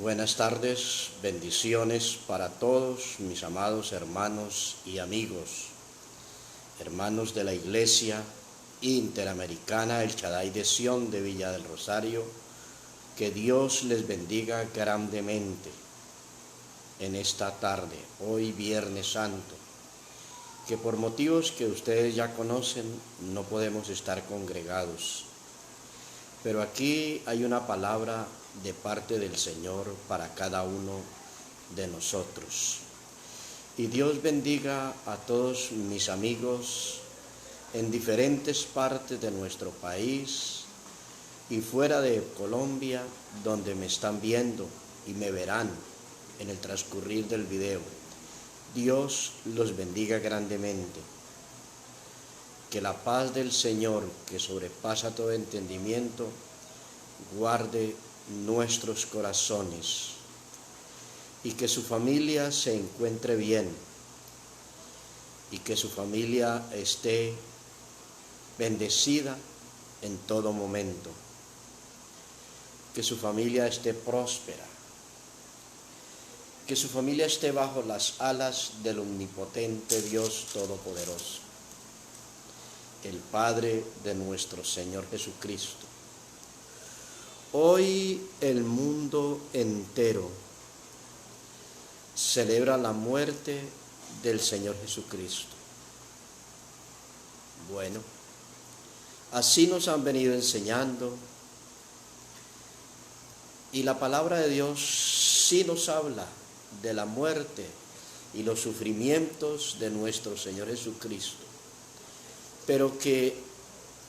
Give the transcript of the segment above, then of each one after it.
Buenas tardes, bendiciones para todos mis amados hermanos y amigos, hermanos de la Iglesia Interamericana El Shaddai de Sión de Villa del Rosario. Que Dios les bendiga grandemente en esta tarde, hoy Viernes Santo, que por motivos que ustedes ya conocen no podemos estar congregados. Pero aquí hay una palabra de parte del Señor para cada uno de nosotros. Y Dios bendiga a todos mis amigos en diferentes partes de nuestro país y fuera de Colombia, donde me están viendo y me verán en el transcurrir del video. Dios los bendiga grandemente. Que la paz del Señor, que sobrepasa todo entendimiento, guarde nuestros corazones y que su familia se encuentre bien y que su familia esté bendecida en todo momento, que su familia esté próspera, que su familia esté bajo las alas del omnipotente Dios Todopoderoso, el Padre de nuestro Señor Jesucristo. Hoy el mundo entero celebra la muerte del Señor Jesucristo. Bueno, así nos han venido enseñando, y la palabra de Dios sí nos habla de la muerte y los sufrimientos de nuestro Señor Jesucristo, pero que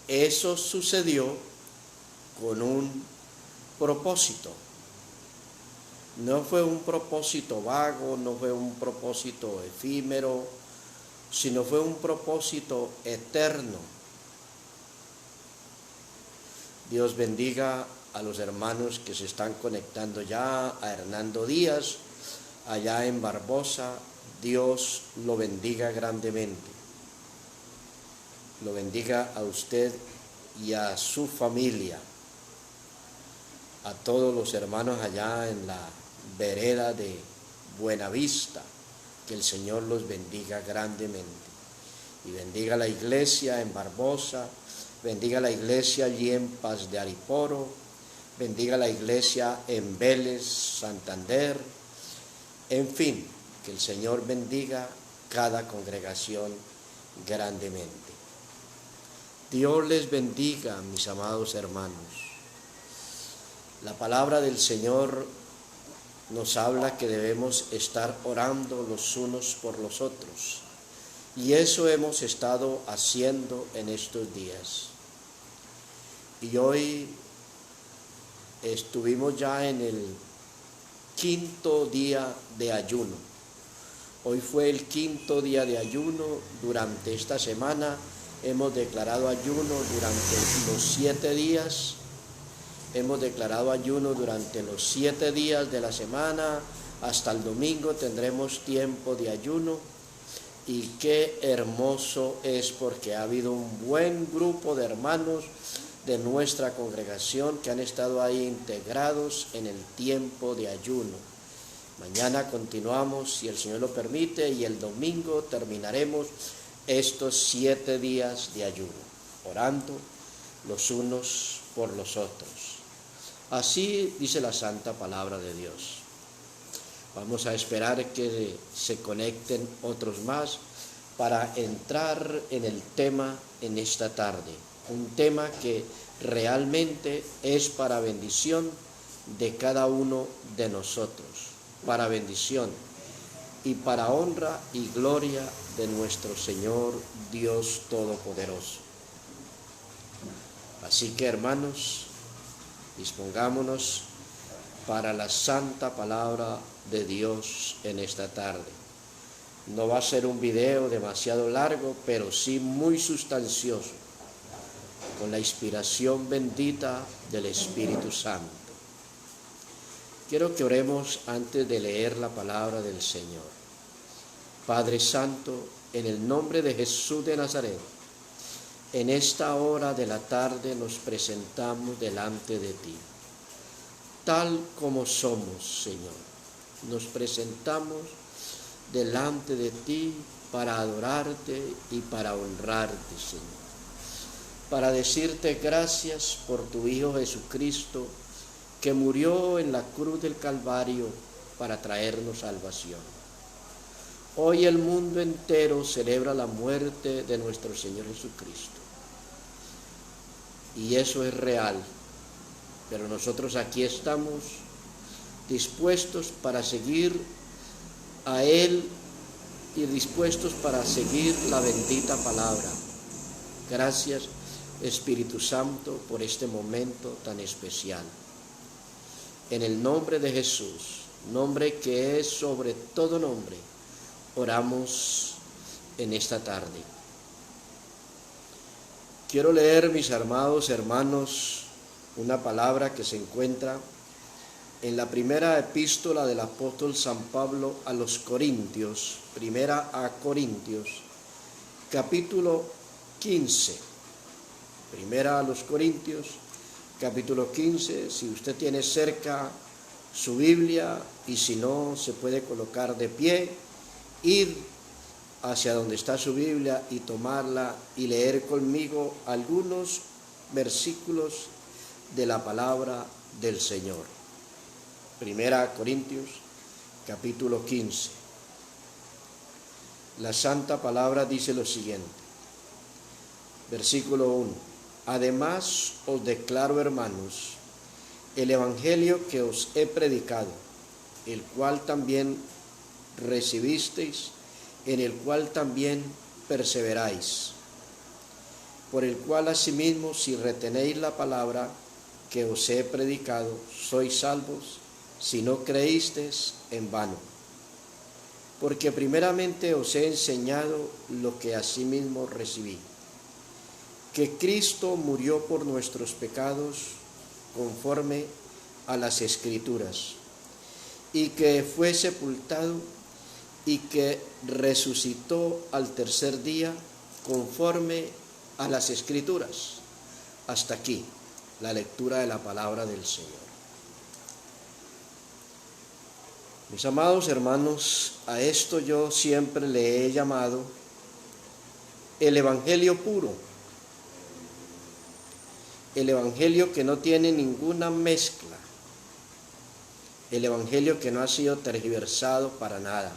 eso sucedió con un propósito. No fue un propósito vago, no fue un propósito efímero, sino fue un propósito eterno. Dios bendiga a los hermanos que se están conectando ya, a Hernando Díaz, allá en Barbosa. Dios lo bendiga grandemente. Lo bendiga a usted y a su familia, a todos los hermanos allá en la vereda de Buenavista, que el Señor los bendiga grandemente. Y bendiga la iglesia en Barbosa, bendiga la iglesia allí en Paz de Ariporo, bendiga la iglesia en Vélez, Santander, en fin, que el Señor bendiga cada congregación grandemente. Dios les bendiga, mis amados hermanos. La palabra del Señor nos habla que debemos estar orando los unos por los otros, y eso hemos estado haciendo en estos días. Y hoy estuvimos ya en el quinto día de ayuno. Hoy fue el quinto día de ayuno. Durante esta semana hemos declarado ayuno durante los 7 días. Hemos declarado ayuno durante los 7 días de la semana. Hasta el domingo tendremos tiempo de ayuno. Y qué hermoso es, porque ha habido un buen grupo de hermanos de nuestra congregación que han estado ahí integrados en el tiempo de ayuno. Mañana continuamos, si el Señor lo permite, y el domingo terminaremos estos 7 días de ayuno, orando los unos por los otros. Así dice la santa palabra de Dios. Vamos a esperar que se conecten otros más para entrar en el tema en esta tarde. Un tema que realmente es para bendición de cada uno de nosotros, para bendición y para honra y gloria de nuestro Señor Dios Todopoderoso. Así que, hermanos, dispongámonos para la santa palabra de Dios en esta tarde. No va a ser un video demasiado largo, pero sí muy sustancioso, con la inspiración bendita del Espíritu Santo. Quiero que oremos antes de leer la palabra del Señor. Padre Santo, en el nombre de Jesús de Nazaret, en esta hora de la tarde nos presentamos delante de ti. tal como somos, Señor. Nos presentamos delante de ti para adorarte y para honrarte, Señor. Para decirte gracias por tu Hijo Jesucristo, que murió en la cruz del Calvario para traernos salvación. Hoy el mundo entero celebra la muerte de nuestro Señor Jesucristo. Y eso es real. Pero nosotros aquí estamos dispuestos para seguir a Él y dispuestos para seguir la bendita palabra. Gracias, Espíritu Santo, por este momento tan especial. En el nombre de Jesús, nombre que es sobre todo nombre, oramos en esta tarde. Quiero leer, mis amados hermanos, una palabra que se encuentra en la primera epístola del apóstol San Pablo a los Corintios, primera a Corintios, capítulo 15. Primera a los Corintios, capítulo 15. Si usted tiene cerca su Biblia y si no, se puede colocar de pie, ir hacia donde está su Biblia y tomarla y leer conmigo algunos versículos de la palabra del Señor. Primera Corintios, capítulo 15. La santa palabra dice lo siguiente, versículo 1. Además os declaro, hermanos, el evangelio que os he predicado, el cual también recibisteis, en el cual también perseveráis, por el cual asimismo, si retenéis la palabra que os he predicado, sois salvos, si no creísteis en vano. Porque primeramente os he enseñado lo que asimismo recibí, que Cristo murió por nuestros pecados conforme a las Escrituras, y que fue sepultado y que resucitó al tercer día conforme a las Escrituras. Hasta aquí la lectura de la palabra del Señor. Mis amados hermanos, a esto yo siempre le he llamado el evangelio puro, el evangelio que no tiene ninguna mezcla, el evangelio que no ha sido tergiversado para nada,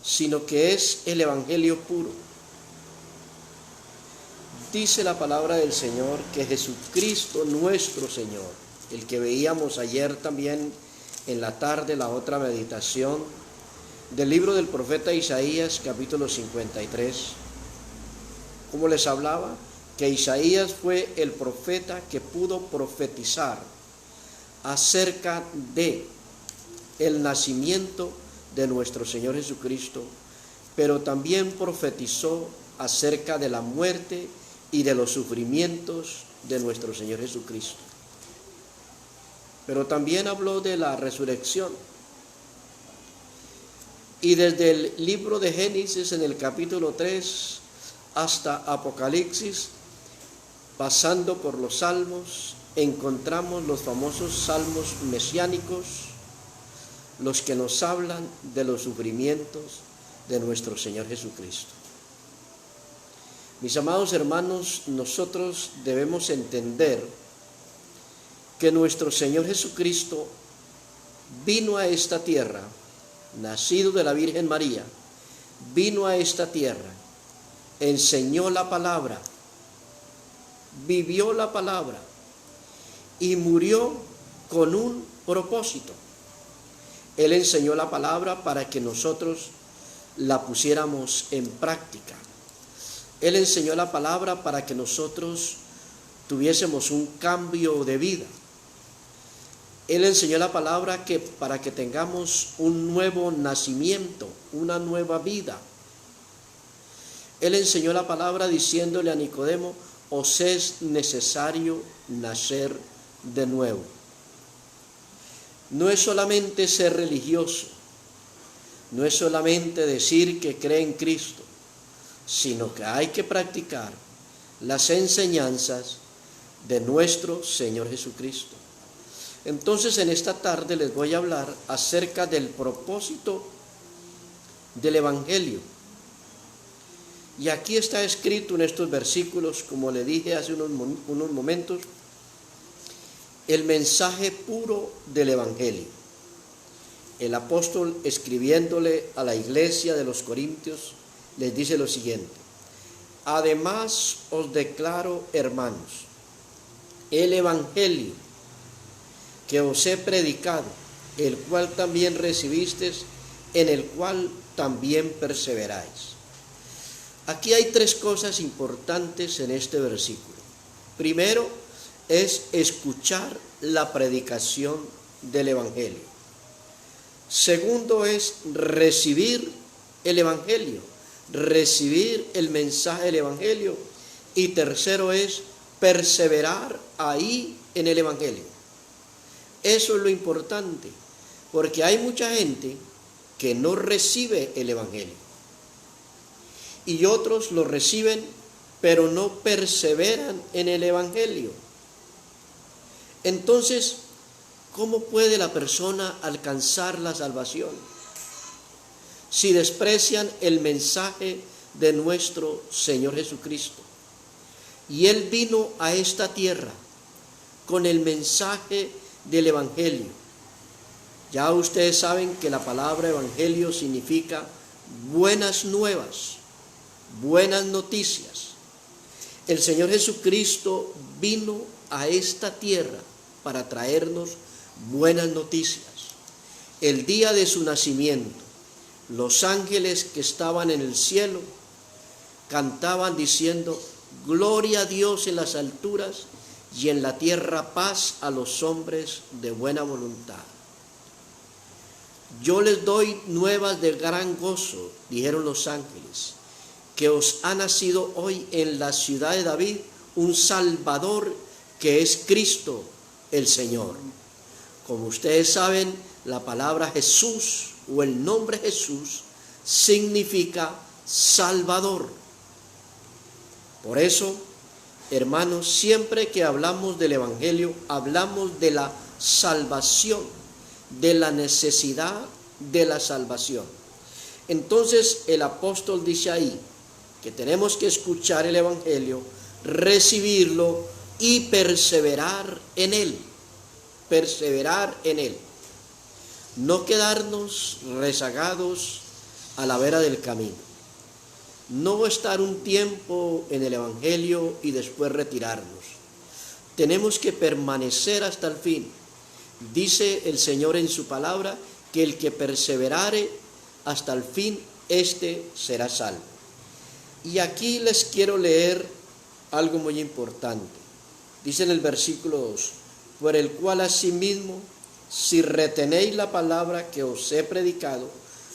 sino que es el evangelio puro. Dice la palabra del Señor que Jesucristo nuestro Señor, el que veíamos ayer también en la tarde, la otra meditación del libro del profeta Isaías, capítulo 53, como les hablaba, que Isaías fue el profeta que pudo profetizar acerca de el nacimiento de nuestro Señor Jesucristo, pero también profetizó acerca de la muerte y de los sufrimientos de nuestro Señor Jesucristo. Pero también habló de la resurrección. Y desde el libro de Génesis en el capítulo 3 hasta Apocalipsis, pasando por los salmos, encontramos los famosos salmos mesiánicos, los que nos hablan de los sufrimientos de nuestro Señor Jesucristo. Mis amados hermanos, nosotros debemos entender que nuestro Señor Jesucristo vino a esta tierra, nacido de la Virgen María, vino a esta tierra, enseñó la palabra, vivió la palabra y murió con un propósito. Él enseñó la palabra para que nosotros la pusiéramos en práctica. Él enseñó la palabra para que nosotros tuviésemos un cambio de vida. Él enseñó la palabra para que tengamos un nuevo nacimiento, una nueva vida. Él enseñó la palabra diciéndole a Nicodemo, os es necesario nacer de nuevo. No es solamente ser religioso, no es solamente decir que cree en Cristo, sino que hay que practicar las enseñanzas de nuestro Señor Jesucristo. Entonces en esta tarde les voy a hablar acerca del propósito del Evangelio. Y aquí está escrito en estos versículos, como le dije hace unos momentos, el mensaje puro del Evangelio. El apóstol, escribiéndole a la iglesia de los Corintios, les dice lo siguiente: además os declaro, hermanos, el Evangelio que os he predicado, el cual también recibisteis, en el cual también perseveráis. Aquí hay tres cosas importantes en este versículo. Primero es escuchar la predicación del Evangelio. Segundo es recibir el Evangelio, recibir el mensaje del Evangelio. Y tercero es perseverar ahí en el Evangelio. Eso es lo importante, porque hay mucha gente que no recibe el Evangelio. Y otros lo reciben, pero no perseveran en el Evangelio. Entonces, ¿cómo puede la persona alcanzar la salvación si desprecian el mensaje de nuestro Señor Jesucristo? Y Él vino a esta tierra con el mensaje del Evangelio. Ya ustedes saben que la palabra Evangelio significa buenas nuevas, buenas noticias. El Señor Jesucristo vino a esta tierra para traernos buenas noticias. El día de su nacimiento, los ángeles que estaban en el cielo cantaban diciendo: gloria a Dios en las alturas y en la tierra paz a los hombres de buena voluntad. Yo les doy nuevas de gran gozo, dijeron los ángeles, que os ha nacido hoy en la ciudad de David un Salvador, que es Cristo el Señor. Como ustedes saben, la palabra Jesús o el nombre Jesús significa Salvador. Por eso, hermanos, siempre que hablamos del Evangelio, hablamos de la salvación, de la necesidad de la salvación. Entonces el apóstol dice ahí que tenemos que escuchar el Evangelio, recibirlo y perseverar en él. Perseverar en él. No quedarnos rezagados a la vera del camino. No estar un tiempo en el Evangelio y después retirarnos. Tenemos que permanecer hasta el fin. Dice el Señor en su palabra que el que perseverare hasta el fin, éste será salvo. Y aquí les quiero leer algo muy importante. Dice en el versículo 2: por el cual asimismo, si retenéis la palabra que os he predicado,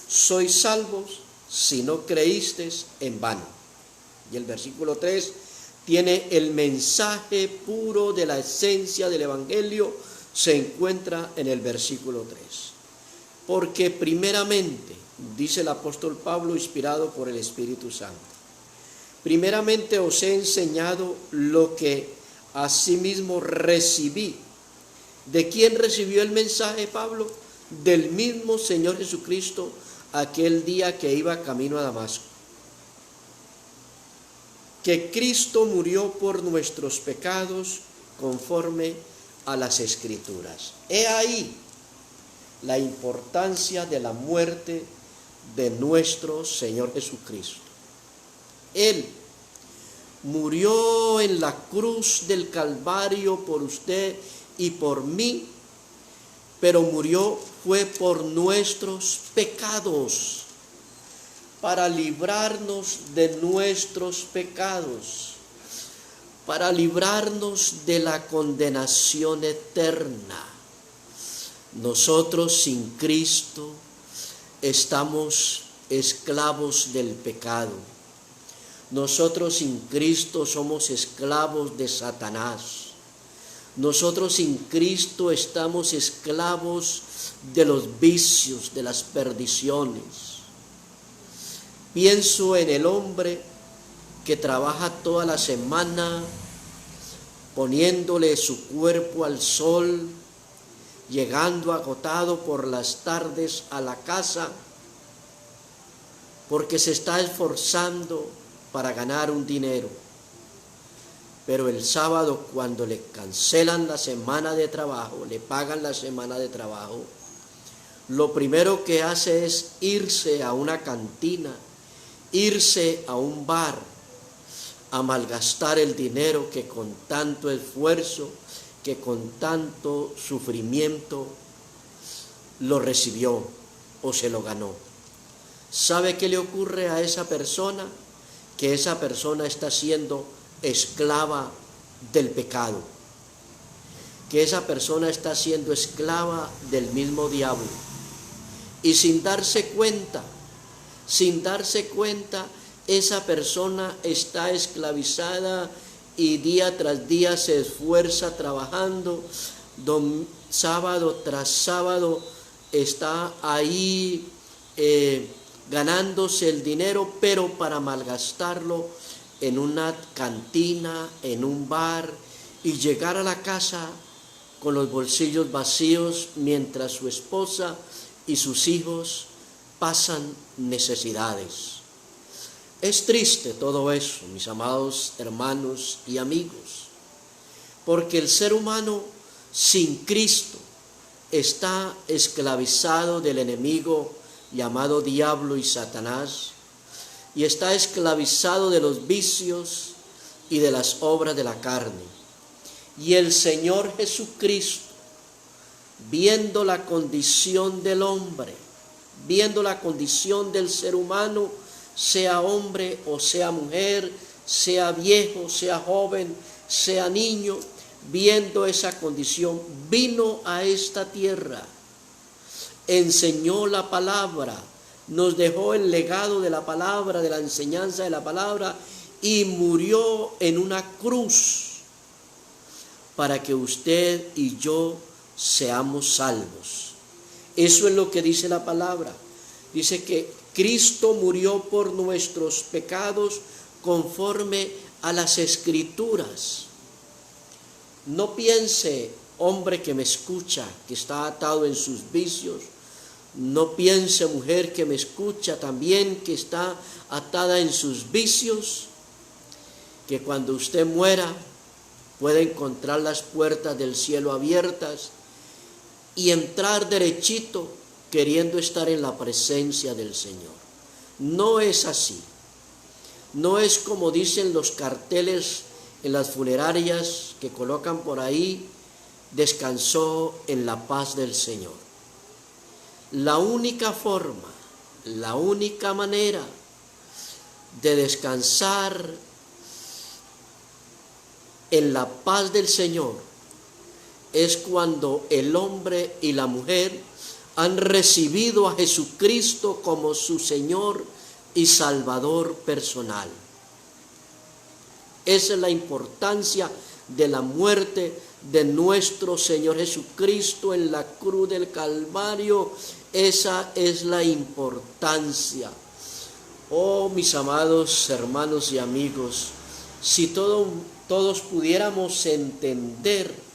sois salvos si no creísteis en vano. Y el versículo 3 tiene el mensaje puro de la esencia del Evangelio, se encuentra en el versículo 3. Porque primeramente, dice el apóstol Pablo, inspirado por el Espíritu Santo, primeramente os he enseñado lo que asimismo recibí. ¿De quién recibió el mensaje Pablo? Del mismo Señor Jesucristo, aquel día que iba camino a Damasco. Que Cristo murió por nuestros pecados conforme a las Escrituras. He ahí la importancia de la muerte de nuestro Señor Jesucristo. Él murió en la cruz del Calvario por usted y por mí, pero fue por nuestros pecados, para librarnos de nuestros pecados, para librarnos de la condenación eterna. Nosotros sin Cristo estamos esclavos del pecado. Nosotros sin Cristo somos esclavos de Satanás. Nosotros sin Cristo estamos esclavos de los vicios, de las perdiciones. Pienso en el hombre que trabaja toda la semana poniéndole su cuerpo al sol, llegando agotado por las tardes a la casa, porque se está esforzando para ganar un dinero. Pero el sábado, cuando le cancelan la semana de trabajo, le pagan la semana de trabajo, lo primero que hace es irse a una cantina, irse a un bar, a malgastar el dinero que con tanto esfuerzo, que con tanto sufrimiento lo recibió o se lo ganó. ¿Sabe qué le ocurre a esa persona? Que esa persona está siendo esclava del pecado, que esa persona está siendo esclava del mismo diablo, y sin darse cuenta, esa persona está esclavizada y día tras día se esfuerza trabajando, sábado tras sábado está ahí ganándose el dinero, pero para malgastarlo en una cantina, en un bar, y llegar a la casa con los bolsillos vacíos mientras su esposa y sus hijos pasan necesidades. Es triste todo eso, mis amados hermanos y amigos, porque el ser humano sin Cristo está esclavizado del enemigo llamado diablo y Satanás, y está esclavizado de los vicios y de las obras de la carne. Y el Señor Jesucristo, viendo la condición del hombre, viendo la condición del ser humano, sea hombre o sea mujer, sea viejo, sea joven, sea niño, viendo esa condición, vino a esta tierra, enseñó la palabra, nos dejó el legado de la palabra, de la enseñanza de la palabra, y murió en una cruz para que usted y yo seamos salvos. Eso es lo que dice la palabra. Dice que Cristo murió por nuestros pecados conforme a las Escrituras. No piense, hombre que me escucha, que está atado en sus vicios. No piense, mujer que me escucha también, que está atada en sus vicios, que cuando usted muera puede encontrar las puertas del cielo abiertas y entrar derechito queriendo estar en la presencia del Señor. No es así. No es como dicen los carteles en las funerarias que colocan por ahí: descansó en la paz del Señor. La única forma, la única manera de descansar en la paz del Señor es cuando el hombre y la mujer han recibido a Jesucristo como su Señor y Salvador personal. Esa es la importancia de la muerte de nuestro Señor Jesucristo en la cruz del Calvario. Esa es la importancia. Oh, mis amados hermanos y amigos, si todos pudiéramos entender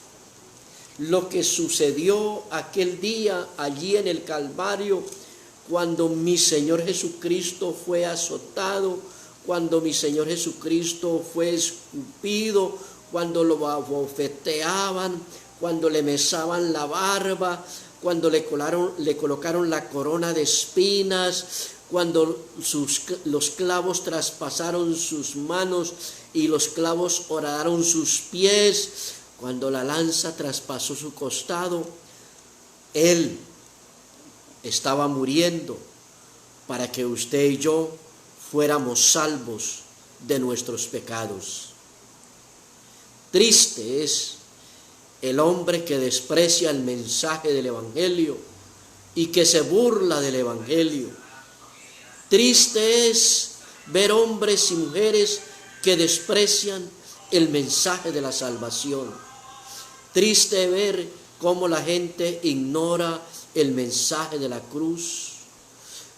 lo que sucedió aquel día allí en el Calvario, cuando mi Señor Jesucristo fue azotado, cuando mi Señor Jesucristo fue escupido, cuando lo abofeteaban, cuando le mesaban la barba, cuando le colocaron la corona de espinas, cuando los clavos traspasaron sus manos y los clavos horadaron sus pies, cuando la lanza traspasó su costado. Él estaba muriendo para que usted y yo fuéramos salvos de nuestros pecados. Triste es el hombre que desprecia el mensaje del Evangelio y que se burla del Evangelio. Triste es ver hombres y mujeres que desprecian el mensaje de la salvación. Triste ver cómo la gente ignora el mensaje de la cruz.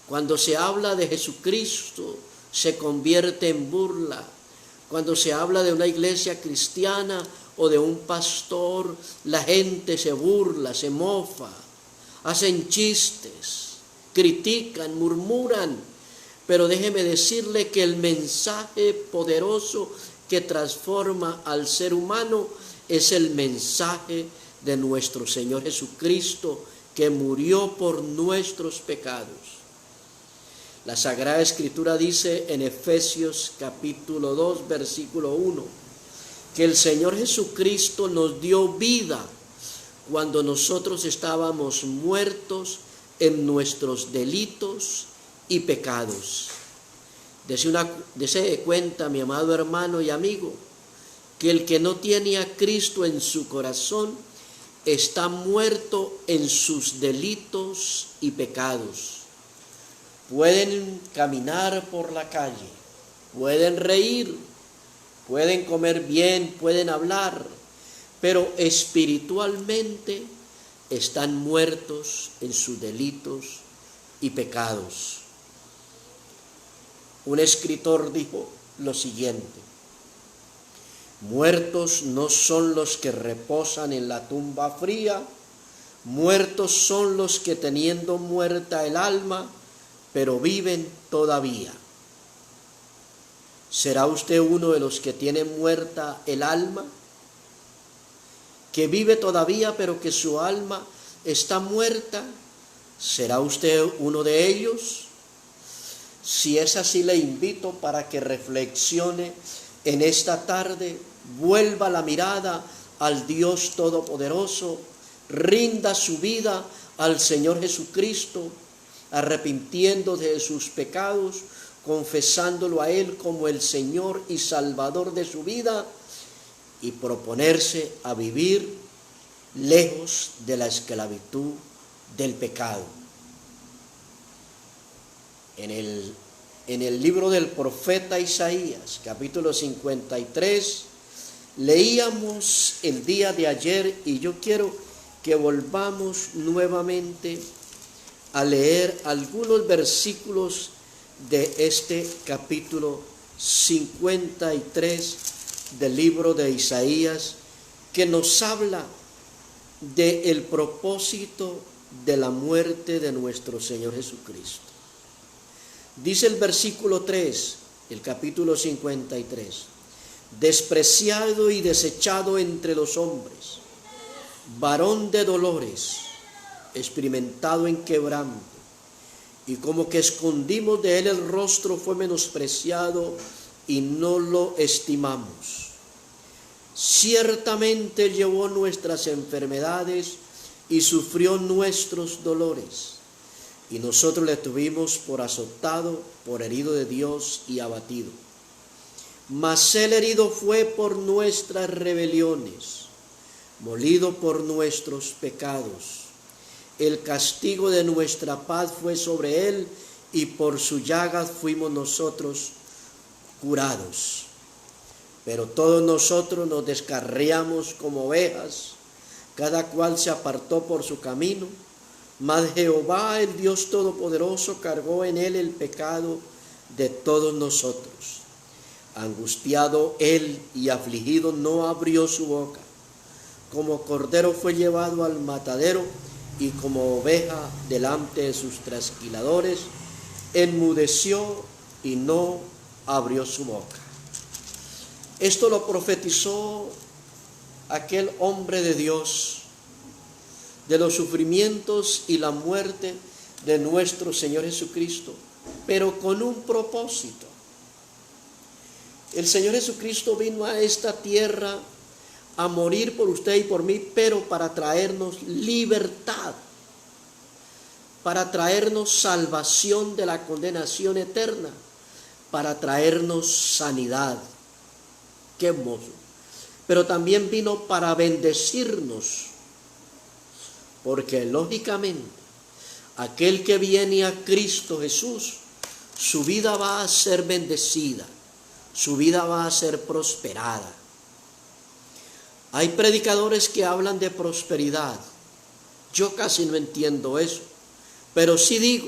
Cuando se habla de Jesucristo, se convierte en burla. Cuando se habla de una iglesia cristiana o de un pastor, la gente se burla, se mofa, hacen chistes, critican, murmuran. Pero déjeme decirle que el mensaje poderoso que transforma al ser humano es el mensaje de nuestro Señor Jesucristo, que murió por nuestros pecados. La Sagrada Escritura dice en Efesios capítulo 2, versículo 1, que el Señor Jesucristo nos dio vida cuando nosotros estábamos muertos en nuestros delitos y pecados. Dese cuenta, mi amado hermano y amigo, que el que no tiene a Cristo en su corazón está muerto en sus delitos y pecados. Pueden caminar por la calle, pueden reír, pueden comer bien, pueden hablar, pero espiritualmente están muertos en sus delitos y pecados. Un escritor dijo lo siguiente: muertos no son los que reposan en la tumba fría, muertos son los que teniendo muerta el alma, pero viven todavía. ¿Será usted uno de los que tiene muerta el alma? ¿Que vive todavía pero que su alma está muerta? ¿Será usted uno de ellos? Si es así, le invito para que reflexione en esta tarde, vuelva la mirada al Dios Todopoderoso, rinda su vida al Señor Jesucristo, arrepintiéndose de sus pecados, confesándolo a Él como el Señor y Salvador de su vida, y proponerse a vivir lejos de la esclavitud del pecado. En el libro del profeta Isaías, capítulo 53, leíamos el día de ayer, y yo quiero que volvamos nuevamente a leer algunos versículos de este capítulo 53 del libro de Isaías, que nos habla del propósito de la muerte de nuestro Señor Jesucristo. Dice el versículo 3, el capítulo 53, despreciado y desechado entre los hombres, varón de dolores, experimentado en quebranto, y como que escondimos de él el rostro, fue menospreciado y no lo estimamos. Ciertamente llevó nuestras enfermedades y sufrió nuestros dolores, y nosotros le tuvimos por azotado, por herido de Dios y abatido. Mas él herido fue por nuestras rebeliones, molido por nuestros pecados. El castigo de nuestra paz fue sobre él, y por su llagas fuimos nosotros curados. Pero todos nosotros nos descarriamos como ovejas, cada cual se apartó por su camino, mas Jehová, el Dios Todopoderoso, cargó en él el pecado de todos nosotros. Angustiado él y afligido, no abrió su boca. Como cordero fue llevado al matadero, y como oveja delante de sus trasquiladores, enmudeció y no abrió su boca. Esto lo profetizó aquel hombre de Dios, de los sufrimientos y la muerte de nuestro Señor Jesucristo, pero con un propósito. El Señor Jesucristo vino a esta tierra a morir por usted y por mí, pero para traernos libertad, para traernos salvación de la condenación eterna, para traernos sanidad. Qué hermoso. Pero también vino para bendecirnos, porque lógicamente aquel que viene a Cristo Jesús, su vida va a ser bendecida, su vida va a ser prosperada. Hay predicadores que hablan de prosperidad. Yo casi no entiendo eso, pero sí digo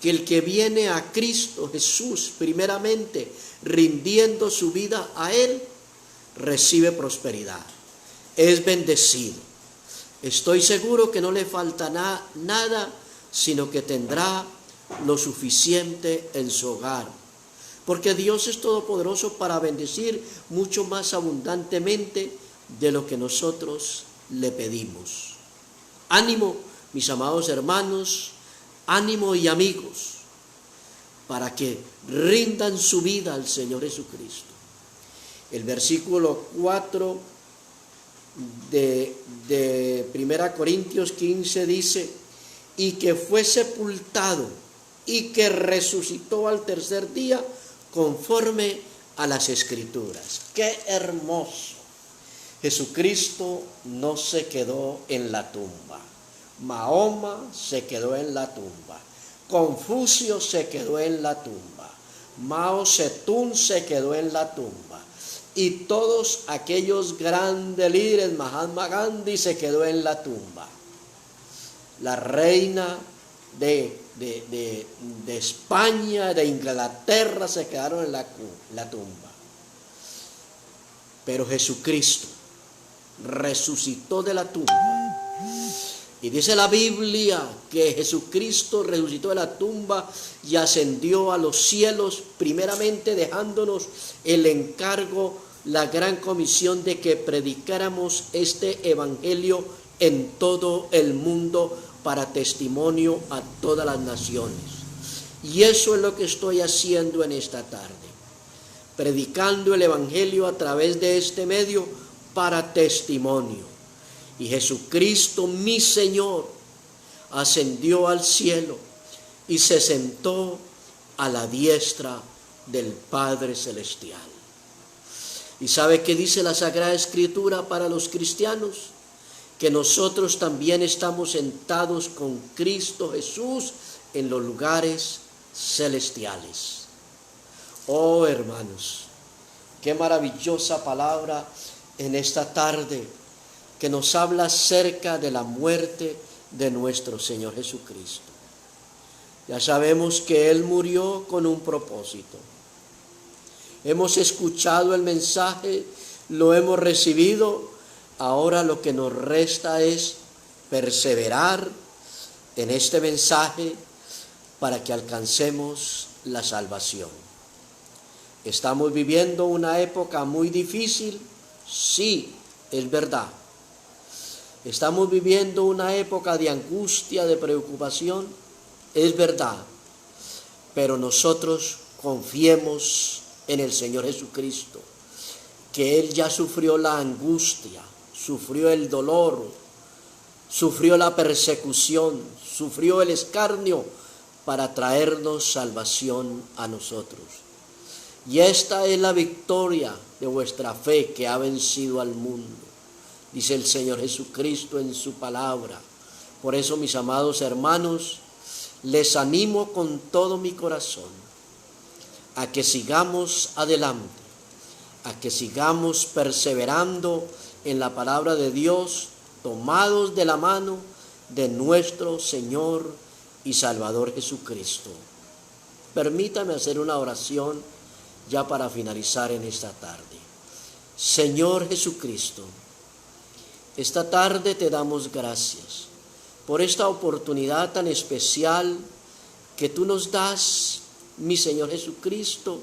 que el que viene a Cristo Jesús primeramente rindiendo su vida a Él, recibe prosperidad, es bendecido. Estoy seguro que no le faltará nada, sino que tendrá lo suficiente en su hogar, porque Dios es todopoderoso para bendecir mucho más abundantemente de lo que nosotros le pedimos. Ánimo, mis amados hermanos, ánimo y amigos, para que rindan su vida al Señor Jesucristo. El versículo 4 de 1 Corintios 15 dice: y que fue sepultado y que resucitó al tercer día conforme a las Escrituras. ¡Qué hermoso! Jesucristo no se quedó en la tumba. Mahoma se quedó en la tumba. Confucio se quedó en la tumba. Mao Zedong se quedó en la tumba. Y todos aquellos grandes líderes, Mahatma Gandhi se quedó en la tumba. La reina de España, de Inglaterra se quedaron en la tumba. Pero Jesucristo resucitó de la tumba. Y dice la Biblia que Jesucristo resucitó de la tumba y ascendió a los cielos, primeramente dejándonos el encargo, la gran comisión de que predicáramos este evangelio en todo el mundo para testimonio a todas las naciones. Y eso es lo que estoy haciendo en esta tarde, predicando el evangelio a través de este medio para testimonio. Y Jesucristo, mi Señor, ascendió al cielo y se sentó a la diestra del Padre Celestial. ¿Y sabe qué dice la Sagrada Escritura para los cristianos? Que nosotros también estamos sentados con Cristo Jesús en los lugares celestiales. Oh, hermanos, qué maravillosa palabra en esta tarde, que nos habla acerca de la muerte de nuestro Señor Jesucristo. Ya sabemos que Él murió con un propósito. Hemos escuchado el mensaje, lo hemos recibido, ahora lo que nos resta es perseverar en este mensaje para que alcancemos la salvación. ¿Estamos viviendo una época muy difícil? Sí, es verdad. ¿Estamos viviendo una época de angustia, de preocupación? Es verdad. Pero nosotros confiemos en el Señor Jesucristo, que Él ya sufrió la angustia, sufrió el dolor, sufrió la persecución, sufrió el escarnio para traernos salvación a nosotros. Y esta es la victoria de vuestra fe que ha vencido al mundo, dice el Señor Jesucristo en su palabra. Por eso, mis amados hermanos, les animo con todo mi corazón a que sigamos adelante, a que sigamos perseverando en la palabra de Dios, tomados de la mano de nuestro Señor y Salvador Jesucristo. Permítame hacer una oración ya para finalizar en esta tarde. Señor Jesucristo, esta tarde te damos gracias por esta oportunidad tan especial que tú nos das, mi Señor Jesucristo,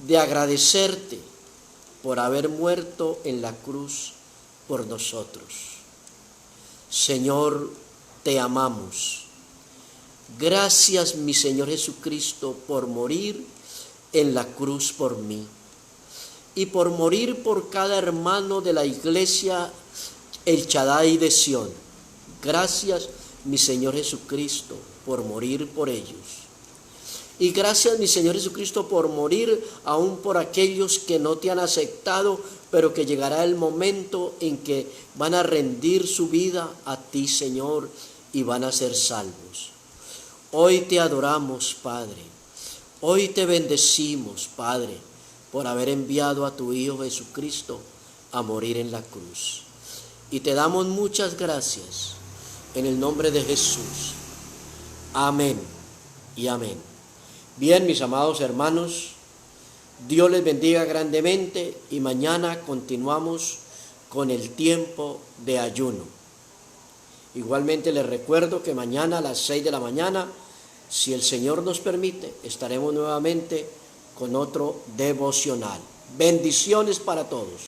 de agradecerte por haber muerto en la cruz por nosotros. Señor, te amamos. Gracias, mi Señor Jesucristo, por morir en la cruz por mí y por morir por cada hermano de la iglesia El Shaddai de Sion. Gracias, mi Señor Jesucristo, por morir por ellos. Y gracias, mi Señor Jesucristo, por morir aún por aquellos que no te han aceptado, pero que llegará el momento en que van a rendir su vida a ti, Señor, y van a ser salvos. Hoy te adoramos, Padre. Hoy te bendecimos, Padre, por haber enviado a tu Hijo Jesucristo a morir en la cruz. Y te damos muchas gracias en el nombre de Jesús. Amén y amén. Bien, mis amados hermanos, Dios les bendiga grandemente y mañana continuamos con el tiempo de ayuno. Igualmente les recuerdo que mañana a las 6 de la mañana, si el Señor nos permite, estaremos nuevamente con otro devocional. Bendiciones para todos.